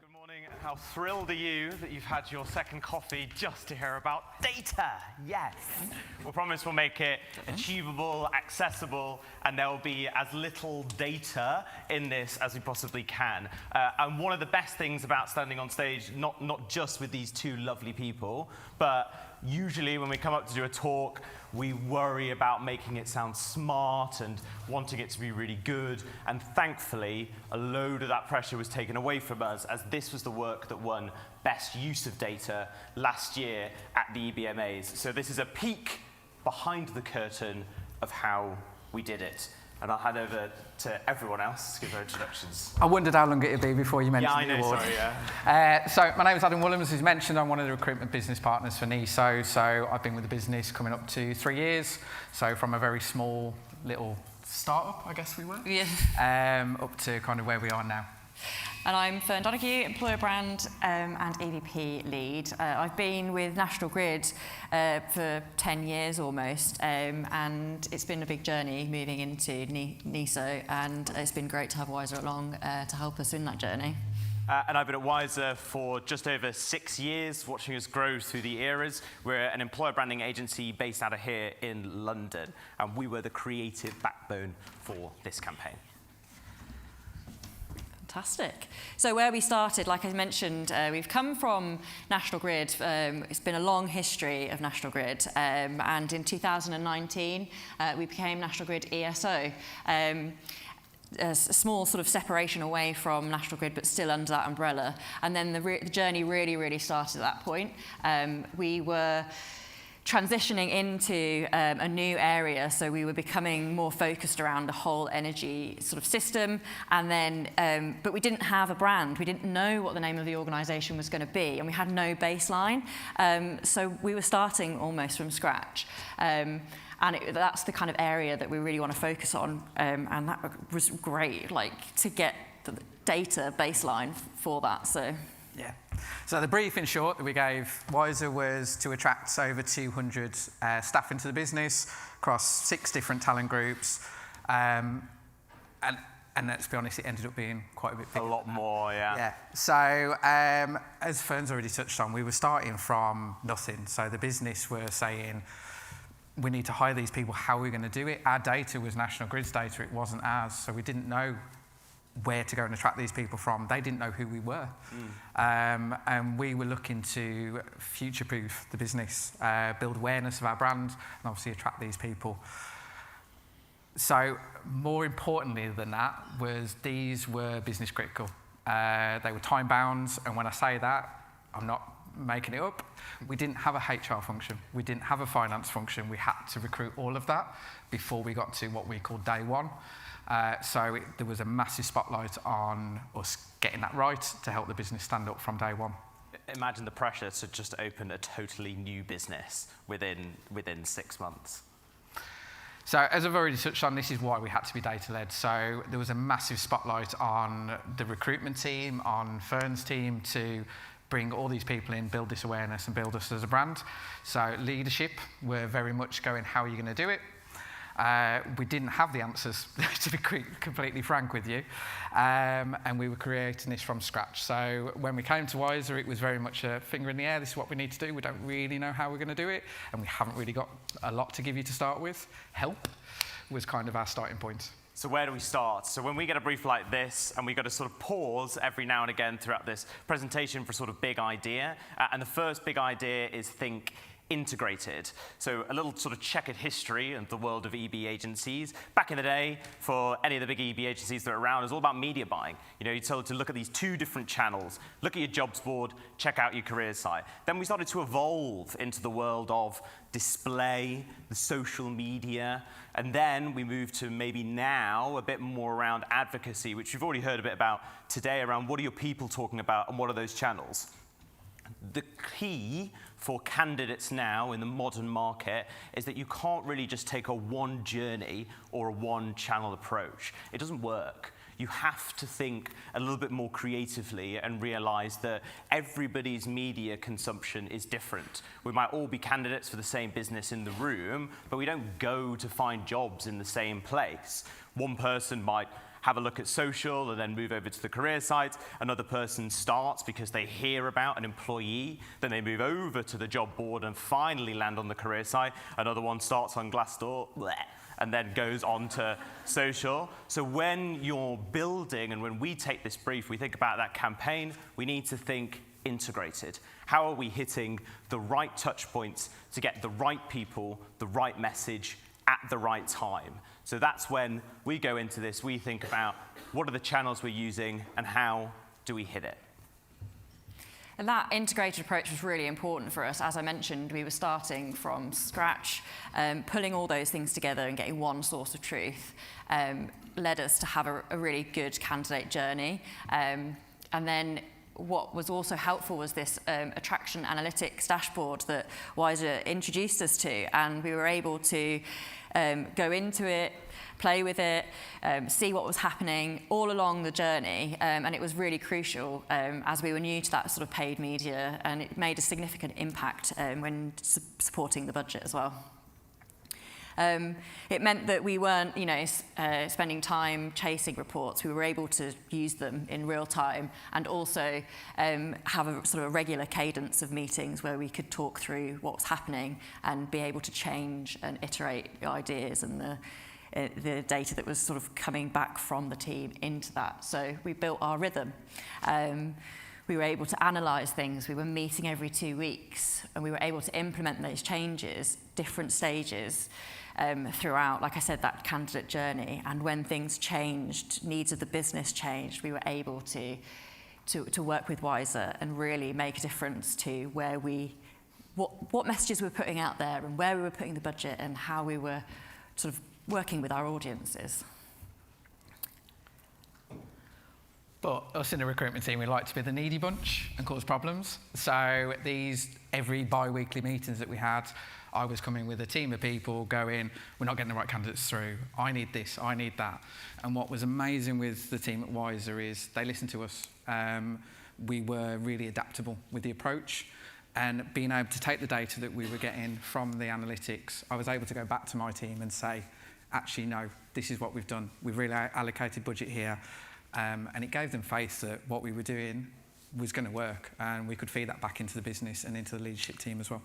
Good morning. How thrilled are you that you've had your second coffee just to hear about data? Yes. We promise we'll make it achievable, accessible, and there will be as little data in this as we possibly can. And one of the best things about standing on stage, not just with these two lovely people, but usually when we come up to do a talk, we worry about making it sound smart and wanting it to be really good. And thankfully, a load of that pressure was taken away from us, as this was the work that won Best Use of Data last year at the EBMAs. So this is a peek behind the curtain of how we did it. And I'll hand over to everyone else to give their introductions. I wondered how long it would be before you mentioned the award. Sorry, yeah. So my name is Adam Williams. As mentioned, I'm one of the recruitment business partners for NESO. So I've been with the business coming up to 3 years. So from a very small little startup, I guess we were, up to kind of where we are now. And I'm Fern Donahue, Employer Brand and EVP Lead. I've been with National Grid for 10 years almost, and it's been a big journey moving into NESO, and it's been great to have Wiser along to help us in that journey. And I've been at Wiser for just over 6 years, watching us grow through the eras. We're an employer branding agency based out of here in London, and we were the creative backbone for this campaign. Fantastic. So where we started, like I mentioned, we've come from National Grid. It's been a long history of National Grid. And in 2019, we became National Grid ESO. A small sort of separation away from National Grid, but still under that umbrella. And then the journey really started at that point. We were transitioning into a new area, so we were becoming more focused around the whole energy sort of system, and then but we didn't have a brand. We didn't know what the name of the organisation was going to be, and we had no baseline, so we were starting almost from scratch, and that's the kind of area that we really want to focus on, and that was great, like, to get the data baseline for that. Yeah. So the brief, in short, that we gave Wiser was to attract over 200 staff into the business across 6 different talent groups. And let's be honest, it ended up being quite a bit bigger. A lot more, yeah. Yeah. So as Fern's already touched on, we were starting from nothing. So the business were saying, we need to hire these people. How are we going to do it? Our data was National Grid's data. It wasn't ours. So we didn't know where to go and attract these people from. They didn't know who we were. And we were looking to future-proof the business, build awareness of our brand, and obviously attract these people. So more importantly than that was these were business critical. They were time-bound, and when I say that, I'm not making it up. We didn't have a HR function. We didn't have a finance function. We had to recruit all of that before we got to what we call day one. So there was a massive spotlight on us getting that right to help the business stand up from day one. Imagine the pressure to just open a totally new business within 6 months. So as I've already touched on, this is why we had to be data-led. So there was a massive spotlight on the recruitment team, on Fern's team, to bring all these people in, build this awareness and build us as a brand. So leadership were very much going, how are you going to do it? We didn't have the answers, to be completely frank with you, and we were creating this from scratch. So when we came to Wiser, it was very much a finger in the air. This is what we need to do. We don't really know how we're going to do it, and we haven't really got a lot to give you to start with. Help was kind of our starting point. So where do we start? So when we get a brief like this, and we've got to sort of pause every now and again throughout this presentation for a sort of big idea, and the first big idea is think integrated. So a little sort of checkered history of the world of EB agencies. Back in the day, for any of the big EB agencies that are around, it was all about media buying. You know, you're told to look at these 2 different channels, look at your jobs board, check out your careers site. Then we started to evolve into the world of display, the social media, and then we moved to maybe now a bit more around advocacy, which you've already heard a bit about today, around what are your people talking about and what are those channels. The key for candidates now in the modern market is that you can't really just take a one journey or a one channel approach. It doesn't work. You have to think a little bit more creatively and realize that everybody's media consumption is different. We might all be candidates for the same business in the room, but we don't go to find jobs in the same place. One person might have a look at social and then move over to the career site. Another person starts because they hear about an employee, then they move over to the job board and finally land on the career site. Another one starts on Glassdoor, bleh, and then goes on to social. So when you're building and when we take this brief, we think about that campaign, we need to think integrated. How are we hitting the right touch points to get the right people, the right message at the right time? So that's when we go into this, we think about what are the channels we're using and how do we hit it? And that integrated approach was really important for us. As I mentioned, we were starting from scratch, pulling all those things together and getting one source of truth led us to have a really good candidate journey. And then what was also helpful was this attraction analytics dashboard that Wiser introduced us to, and we were able to go into it, play with it, see what was happening all along the journey, and it was really crucial as we were new to that sort of paid media, and it made a significant impact when supporting the budget as well. It meant that we weren't, spending time chasing reports. We were able to use them in real time and also have a sort of a regular cadence of meetings where we could talk through what was happening and be able to change and iterate the ideas and the data that was sort of coming back from the team into that. So we built our rhythm. We were able to analyse things. We were meeting every 2 weeks, and we were able to implement those changes, different stages, throughout, like I said, that candidate journey. And when things changed, needs of the business changed, we were able to work with Wiser and really make a difference to where what messages we were putting out there and where we were putting the budget and how we were sort of working with our audiences. But us in the recruitment team, we like to be the needy bunch and cause problems. So every bi-weekly meetings that we had, I was coming with a team of people going, we're not getting the right candidates through. I need this, I need that. And what was amazing with the team at Wiser is they listened to us. We were really adaptable with the approach, and being able to take the data that we were getting from the analytics, I was able to go back to my team and say, actually, no, this is what we've done. We've really allocated budget here. And it gave them faith that what we were doing was going to work, and we could feed that back into the business and into the leadership team as well.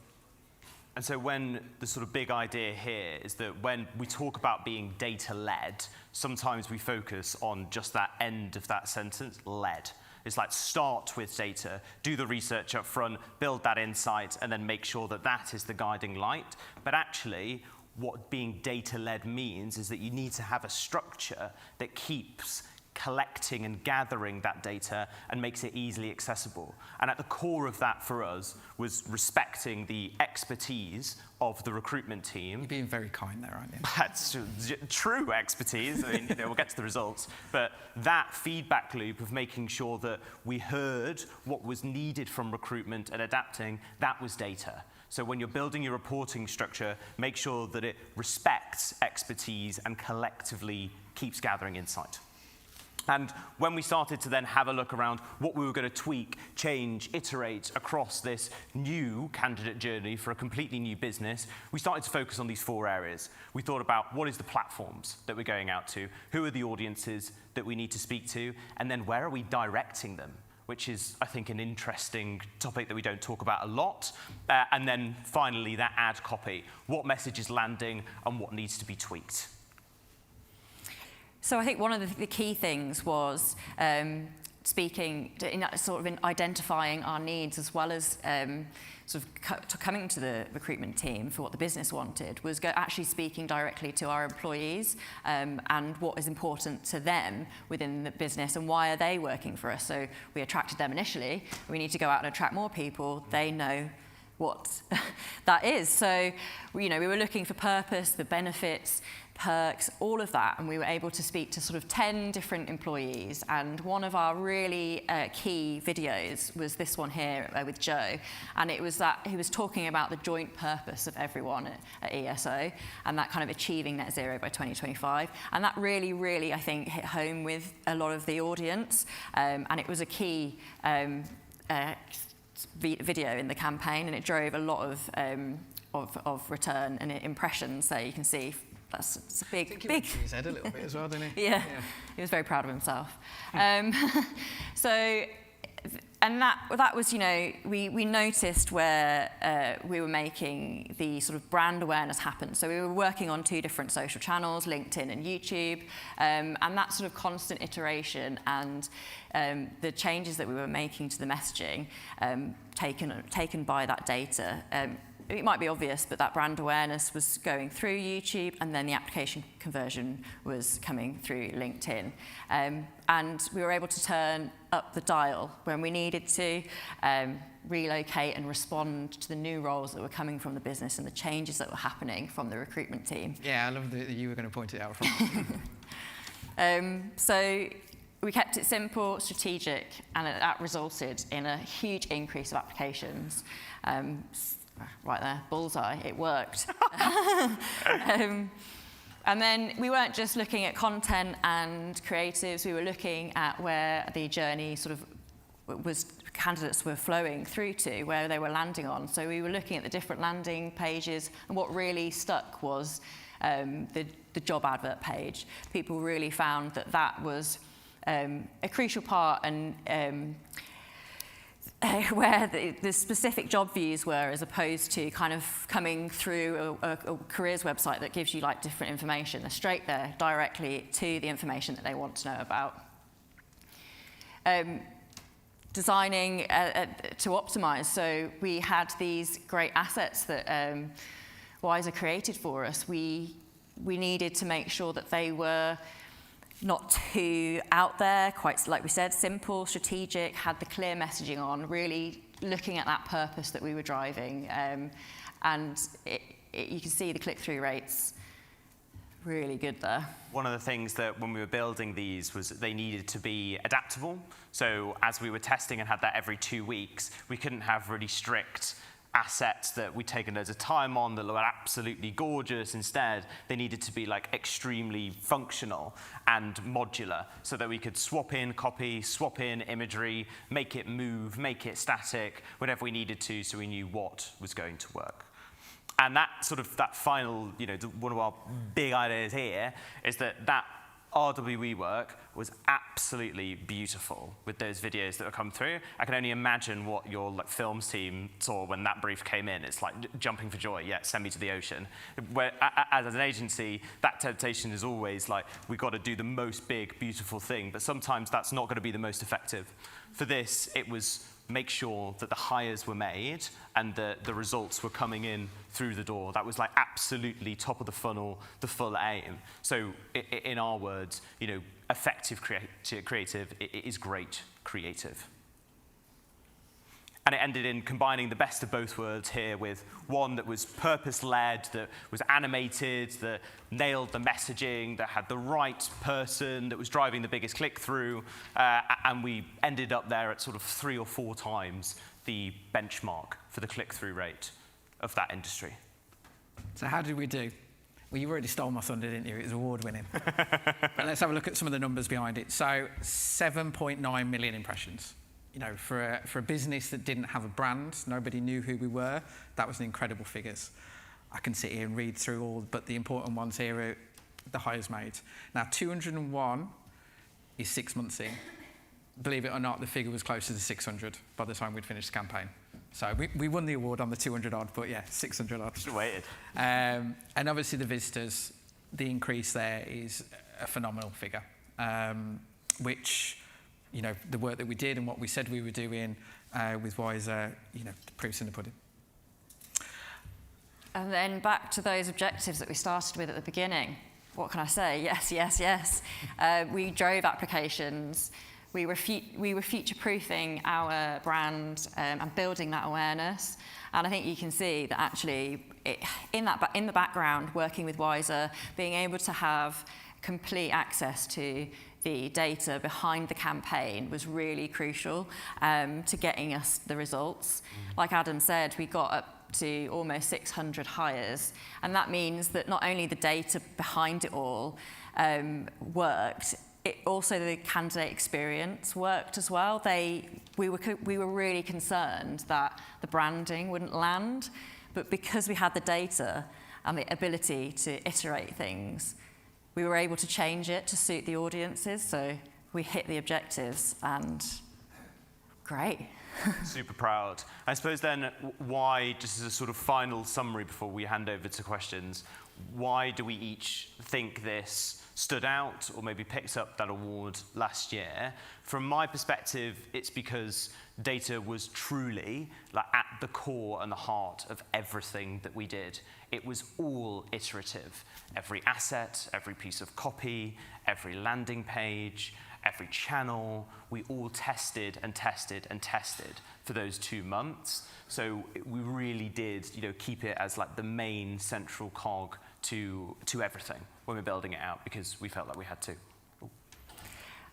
And so when the sort of big idea here is that when we talk about being data-led, sometimes we focus on just that end of that sentence, led. It's like start with data, do the research up front, build that insight, and then make sure that that is the guiding light. But actually, what being data-led means is that you need to have a structure that keeps collecting and gathering that data and makes it easily accessible. And at the core of that for us was respecting the expertise of the recruitment team. You're being very kind there, aren't you? That's true expertise. I mean, we'll get to the results. But that feedback loop of making sure that we heard what was needed from recruitment and adapting, that was data. So when you're building your reporting structure, make sure that it respects expertise and collectively keeps gathering insight. And when we started to then have a look around what we were going to tweak, change, iterate across this new candidate journey for a completely new business, we started to focus on these 4 areas. We thought about what is the platforms that we're going out to, who are the audiences that we need to speak to, and then where are we directing them, which is, I think, an interesting topic that we don't talk about a lot. And then finally, that ad copy, what message is landing and what needs to be tweaked. So I think one of the key things was speaking, in identifying our needs, as well as coming to the recruitment team for what the business wanted, was actually speaking directly to our employees and what is important to them within the business and why are they working for us. So we attracted them initially. We need to go out and attract more people. They know what that is. So, we were looking for purpose, the benefits, perks, all of that, and we were able to speak to sort of 10 different employees. And one of our really key videos was this one here with Joe, and it was that he was talking about the joint purpose of everyone at ESO and that kind of achieving net zero by 2025. And that really, really, I think, hit home with a lot of the audience, and it was a key video in the campaign, and it drove a lot of return and impressions that you can see it's a big, I think he big. went to his head a little bit as well, didn't he? Yeah, he was very proud of himself. And that was, you know, we noticed where we were making the sort of brand awareness happen. So we were working on 2 different social channels, LinkedIn and YouTube, and that sort of constant iteration and the changes that we were making to the messaging taken by that data. It might be obvious, but that brand awareness was going through YouTube, and then the application conversion was coming through LinkedIn. And we were able to turn up the dial when we needed to, relocate and respond to the new roles that were coming from the business and the changes that were happening from the recruitment team. Yeah, I love that you were going to point it out from. So we kept it simple, strategic, and that resulted in a huge increase of applications. Right there, bullseye, it worked. And then we weren't just looking at content and creatives, we were looking at where the journey sort of candidates were flowing through to, where they were landing on. So we were looking at the different landing pages, and what really stuck was the job advert page. People really found that was a crucial part, and where the specific job views were, as opposed to kind of coming through a careers website that gives you like different information. They're straight there, directly to the information that they want to know about. Designing to optimize. So we had these great assets that Wiser created for us. We needed to make sure that they were not too out there, quite like we said, simple, strategic, had the clear messaging on, really looking at that purpose that we were driving. And you can see the click-through rates really good there. One of the things that when we were building these was that they needed to be adaptable. So as we were testing and had that every 2 weeks, we couldn't have really strict assets that we'd taken loads of time on that were absolutely gorgeous. Instead, they needed to be like extremely functional and modular so that we could swap in copy, swap in imagery, make it move, make it static, whatever we needed to, so we knew what was going to work. And that final, you know, one of our big ideas here is that RWE work was absolutely beautiful with those videos that have come through. I can only imagine what your films team saw when that brief came in. It's like jumping for joy. Yeah, send me to the ocean. Where, as an agency, that temptation is always like, we've got to do the most big, beautiful thing, but sometimes that's not going to be the most effective. For this, it was make sure that the hires were made and the results were coming in through the door. That was like absolutely top of the funnel, the full aim. So in our words, you know, effective creative is great creative. And it ended in combining the best of both worlds here with one that was purpose-led, that was animated, that nailed the messaging, that had the right person, that was driving the biggest click-through, and we ended up there at sort of 3 or 4 times the benchmark for the click-through rate of that industry. So how did we do? Well, you already stole my thunder, didn't you? It was award-winning. But let's have a look at some of the numbers behind it. So 7.9 million impressions. You know, for a business that didn't have a brand, nobody knew who we were, that was an incredible figures. I can sit here and read through all, but the important ones here are the hires made. Now, 201 is 6 months in. Believe it or not, the figure was closer to 600 by the time we'd finished the campaign. So we won the award on the 200 odd, but yeah, 600 odd. Just waited. And obviously the visitors, the increase there is a phenomenal figure, which, you know, the work that we did and what we said we were doing with Wiser, you know, the proof's in the pudding. And then back to those objectives that we started with at the beginning. What can I say? Yes, yes, yes. We drove applications. We were future-proofing our brand and building that awareness. And I think you can see that actually, in the background, working with Wiser, being able to have complete access to the data behind the campaign was really crucial to getting us the results. Like Adam said, we got up to almost 600 hires, and that means that not only the data behind it all worked, also the candidate experience worked as well. We were really concerned that the branding wouldn't land, but because we had the data, and the ability to iterate things, we were able to change it to suit the audiences. So we hit the objectives, and great. Super proud. I suppose then, why, just as a sort of final summary before we hand over to questions, why do we each think this stood out or maybe picked up that award last year? From my perspective, it's because data was truly like at the core and the heart of everything that we did. It was all iterative. Every asset, every piece of copy, every landing page, every channel, we all tested and tested and tested for those 2 months. So we really did, keep it as like the main central cog to everything when we're building it out, because we felt like we had to.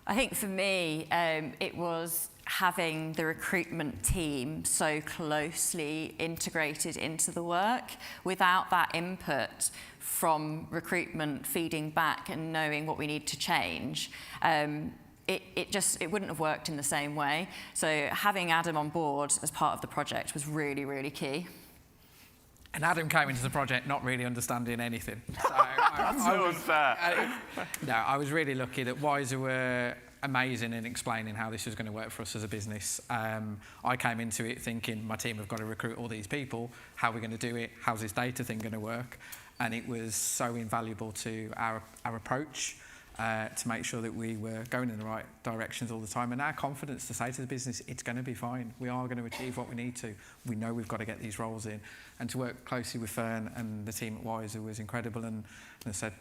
I think for me, it was having the recruitment team so closely integrated into the work. Without that input from recruitment feeding back and knowing what we need to change, it wouldn't have worked in the same way. So having Adam on board as part of the project was really, really key. And Adam came into the project not really understanding anything. So I was really lucky that Wiser were amazing in explaining how this was going to work for us as a business. I came into it thinking my team have got to recruit all these people. How are we going to do it? How's this data thing going to work? And it was so invaluable to our approach to make sure that we were going in the right directions all the time. And our confidence to say to the business, it's going to be fine. We are going to achieve what we need to. We know we've got to get these roles in. And to work closely with Fern and the team at Wiser was incredible. And as I said,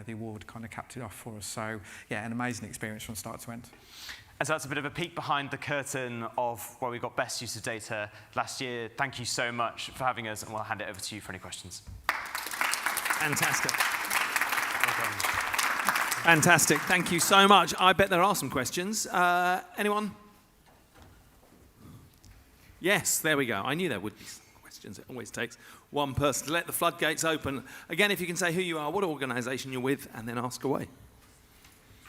the award kind of capped it off for us. So, yeah, an amazing experience from start to end. And so that's a bit of a peek behind the curtain of where we got best use of data last year. Thank you so much for having us, and we'll hand it over to you for any questions. Fantastic. Welcome. Fantastic. Thank you so much. I bet there are some questions. Anyone? Yes, there we go. I knew there would be some questions. It always takes one person to let the floodgates open. Again, if you can say who you are, what organisation you're with, and then ask away.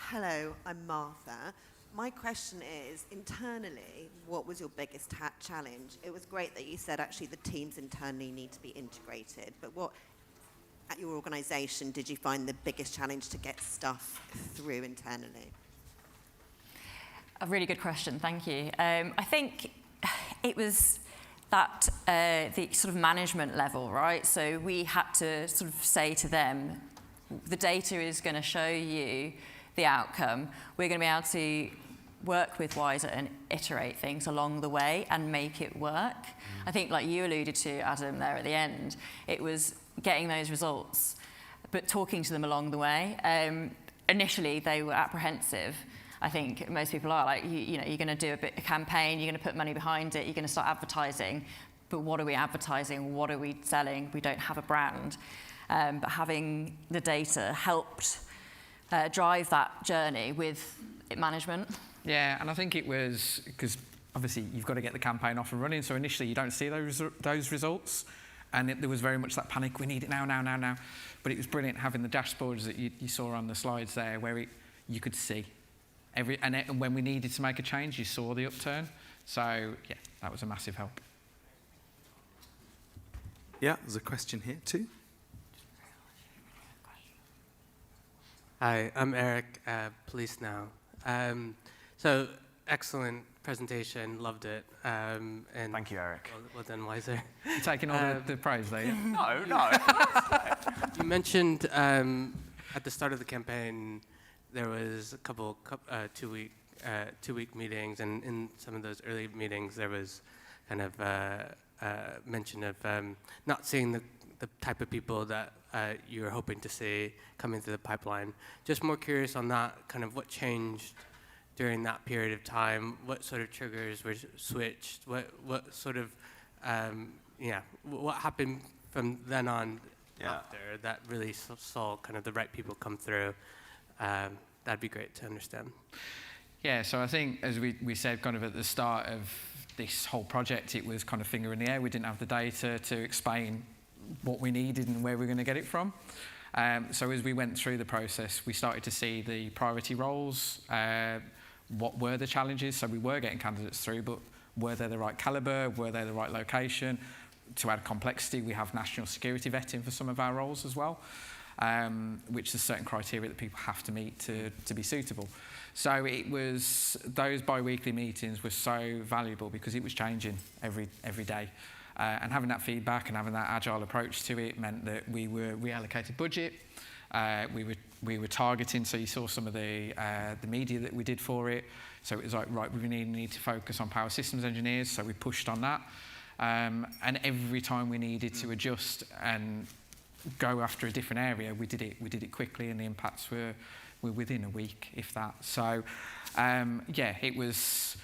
Hello, I'm Martha. My question is, internally, what was your biggest challenge? It was great that you said actually the teams internally need to be integrated, but what at your organisation did you find the biggest challenge to get stuff through internally? A really good question, thank you. I think it was that the sort of management level, right? So we had to sort of say to them, the data is going to show you the outcome. We're going to be able to work with Wiser and iterate things along the way and make it work. I think, like you alluded to, Adam, there at the end, it was getting those results, but talking to them along the way. Initially, they were apprehensive. I think most people are like, you're going to do a campaign, you're going to put money behind it, you're going to start advertising. But what are we advertising? What are we selling? We don't have a brand. But having the data helped drive that journey with management. Yeah, and I think it was because obviously you've got to get the campaign off and running. So initially you don't see those results. And there was very much that panic, we need it now. But it was brilliant having the dashboards that you saw on the slides there where you could see. And when we needed to make a change, you saw the upturn. So, yeah, that was a massive help. Yeah, there's a question here too. Hi, I'm Eric, Police Now. So, excellent presentation, loved it. And Thank you, Eric. Well done, Wiser. You're taking all the praise there, yeah? No. You mentioned at the start of the campaign, there was a couple two-week meetings, and in some of those early meetings, there was kind of mention of not seeing the type of people that you were hoping to see coming through the pipeline. Just more curious on that, kind of what changed during that period of time, what sort of triggers were switched, what sort of, what happened from then on after that really saw kind of the right people come through. That'd be great to understand. Yeah, so I think, as we said kind of at the start of this whole project, it was kind of finger in the air. We didn't have the data to explain what we needed and where we were going to get it from. So as we went through the process, we started to see the priority roles, what were the challenges. So we were getting candidates through, but were they the right calibre? Were they the right location? to add complexity, we have national security vetting for some of our roles as well, which is certain criteria that people have to meet to be suitable. So it was, those bi-weekly meetings were so valuable because it was changing every day. And having that feedback and having that agile approach to it meant that we were reallocated budget. We were targeting, so you saw some of the media that we did for it. So it was like, right, we need to focus on power systems engineers, so we pushed on that. And every time we needed to adjust and go after a different area, we did it quickly, and the impacts were within a week, if that. So, yeah, it was.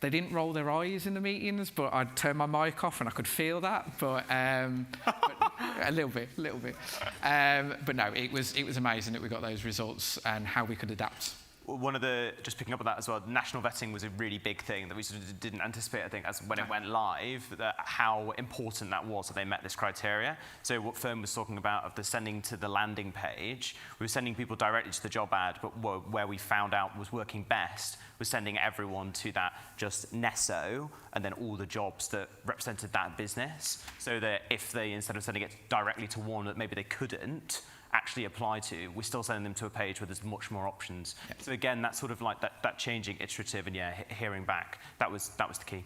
They didn't roll their eyes in the meetings, but I'd turn my mic off and I could feel that. But a little bit. But no, it was amazing that we got those results and how we could adapt. One of the, just picking up on that as well, national vetting was a really big thing that we sort of didn't anticipate, I think, as when it went live, how important that was that they met this criteria. So what Fern was talking about of the sending to the landing page, we were sending people directly to the job ad, but where we found out was working best was sending everyone to that just NESO and then all the jobs that represented that business, so that if they, instead of sending it directly to one that maybe they couldn't actually apply to, we're still sending them to a page where there's much more options. Yeah. So again, that's sort of like that changing iterative and hearing back, that was the key.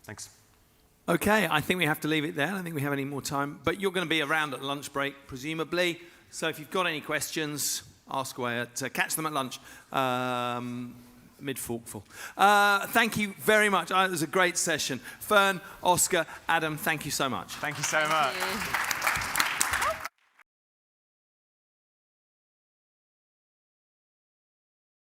Thanks. Okay, I think we have to leave it there. I don't think we have any more time, but you're going to be around at lunch break, presumably. So if you've got any questions, ask away catch them at lunch, mid-forkful. Thank you very much. It was a great session. Fern, Oscar, Adam, thank you so much. Thank you so much.